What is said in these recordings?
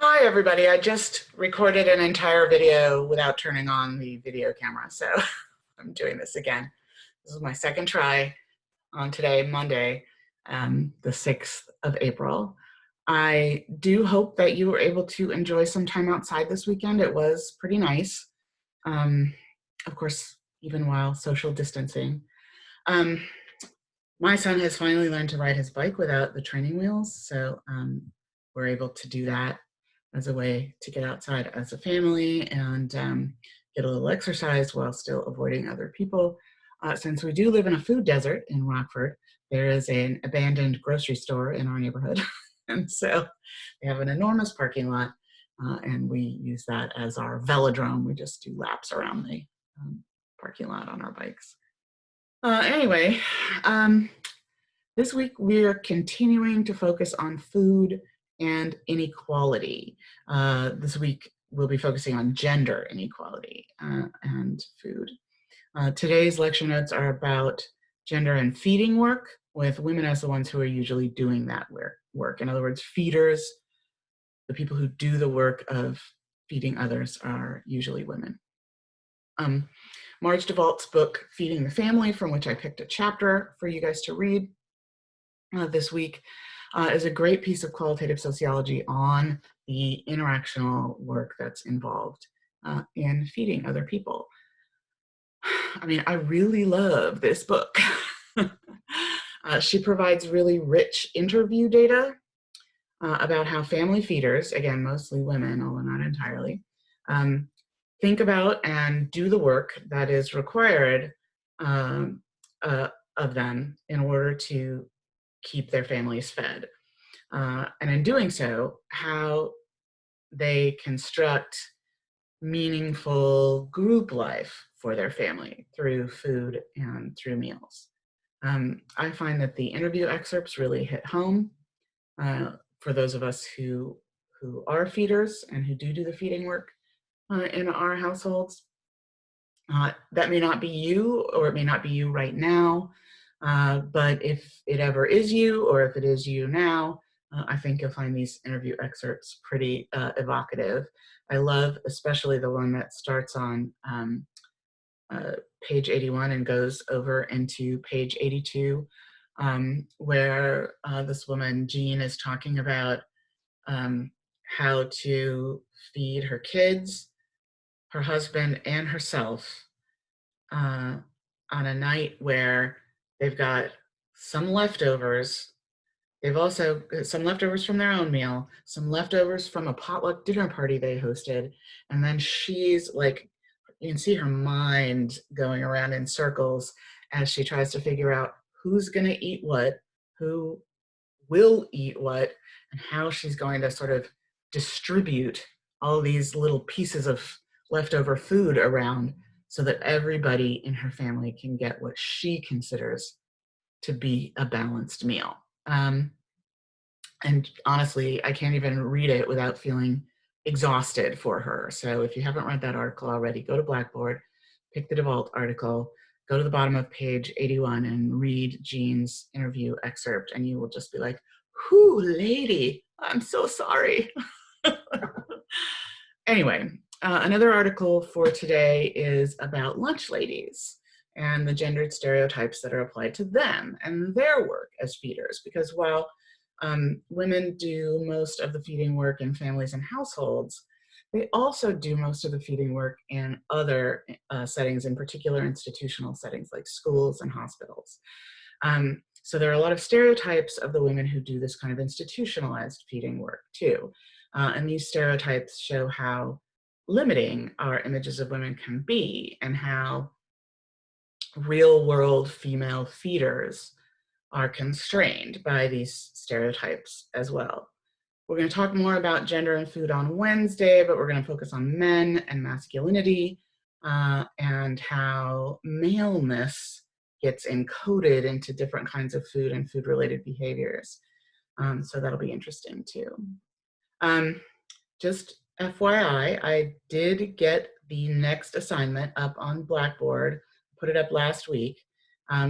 Hi, everybody. I just recorded an entire video without turning on the video camera, so I'm doing this again. This is my second try on today, Monday, the 6th of April. I do hope that you were able to enjoy some time outside this weekend. It was pretty nice, um, of course, even while social distancing. Um, my son has finally learned to ride his bike without the training wheels, so we're able to do that as a way to get outside as a family and get a little exercise while still avoiding other people. Since we do live in a food desert in Rockford, there is an abandoned grocery store in our neighborhood. And so we have an enormous parking lot, and we use that as our velodrome. We just do laps around the parking lot on our bikes. Anyway, this week we are continuing to focus on food and inequality. This week we'll be focusing on gender inequality and food. Today's lecture notes are about gender and feeding work, with women as the ones who are usually doing that work. In other words, feeders, the people who do the work of feeding others, are usually women. Marge DeVault's book, Feeding the Family, from which I picked a chapter for you guys to read this week, is a great piece of qualitative sociology on the interactional work that's involved in feeding other people. I mean, I really love this book. She provides really rich interview data about how family feeders, again, mostly women, although not entirely, think about and do the work that is required of them in order to keep their families fed. And in doing so, how they construct meaningful group life for their family through food and through meals. I find that the interview excerpts really hit home for those of us who are feeders and who do the feeding work in our households. That may not be you, or it may not be you right now, but if it ever is you, or if it is you now, I think you'll find these interview excerpts pretty evocative. I love especially the one that starts on page 81 and goes over into page 82, where this woman, Jean, is talking about how to feed her kids, her husband, and herself on a night where they've got some leftovers. They've also some leftovers from their own meal, some leftovers from a potluck dinner party they hosted, and then she's like, you can see her mind going around in circles as she tries to figure out who's going to eat what, who will eat what, and how she's going to sort of distribute all these little pieces of leftover food around so that everybody in her family can get what she considers to be a balanced meal. And honestly, I can't even read it without feeling exhausted for her. So if you haven't read that article already, go to Blackboard, pick the DeVault article, go to the bottom of page 81 and read Jean's interview excerpt, and you will just be like, whew, lady, I'm so sorry. Anyway, another article for today is about lunch ladies and the gendered stereotypes that are applied to them and their work as feeders. Because while women do most of the feeding work in families and households, they also do most of the feeding work in other settings, in particular institutional settings like schools and hospitals. So there are a lot of stereotypes of the women who do this kind of institutionalized feeding work too. And these stereotypes show how limiting our images of women can be, and how real world female feeders are constrained by these stereotypes as well. We're going to talk more about gender and food on Wednesday, but we're going to focus on men and masculinity and how maleness gets encoded into different kinds of food and food-related behaviors. So that'll be interesting too. Just FYI, I did get the next assignment up on Blackboard, put it up last week.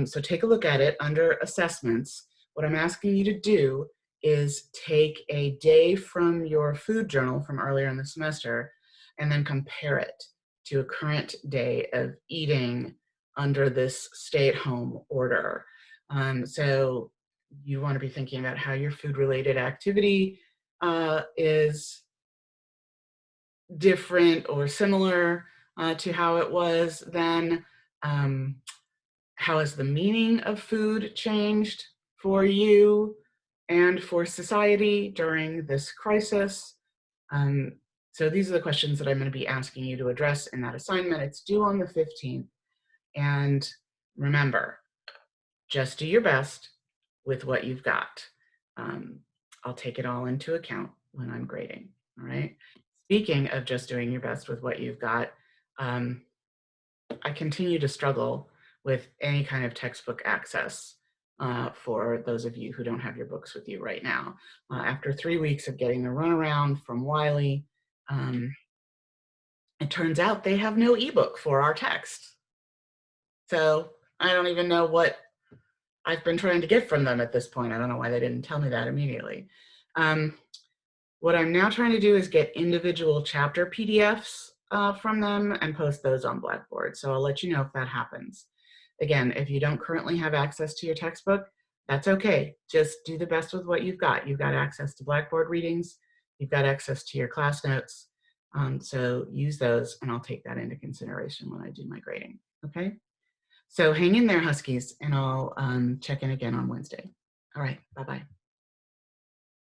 So take a look at it under assessments. What I'm asking you to do is take a day from your food journal from earlier in the semester and then compare it to a current day of eating under this stay-at-home order. So you want to be thinking about how your food-related activity is different or similar to how it was then. How has the meaning of food changed for you and for society during this crisis? So these are the questions that I'm going to be asking you to address in that assignment. It's due on the 15th. And remember, just do your best with what you've got. I'll take it all into account when I'm grading, all right? Speaking of just doing your best with what you've got, I continue to struggle with any kind of textbook access for those of you who don't have your books with you right now. After 3 weeks of getting the runaround from Wiley, it turns out they have no ebook for our text. So I don't even know what I've been trying to get from them at this point. I don't know why they didn't tell me that immediately. What I'm now trying to do is get individual chapter PDFs from them and post those on Blackboard. So I'll let you know if that happens. Again, if you don't currently have access to your textbook, that's okay. Just do the best with what you've got. You've got access to Blackboard readings. You've got access to your class notes. So use those, and I'll take that into consideration when I do my grading, okay? So hang in there, Huskies, and I'll check in again on Wednesday. All right, bye-bye.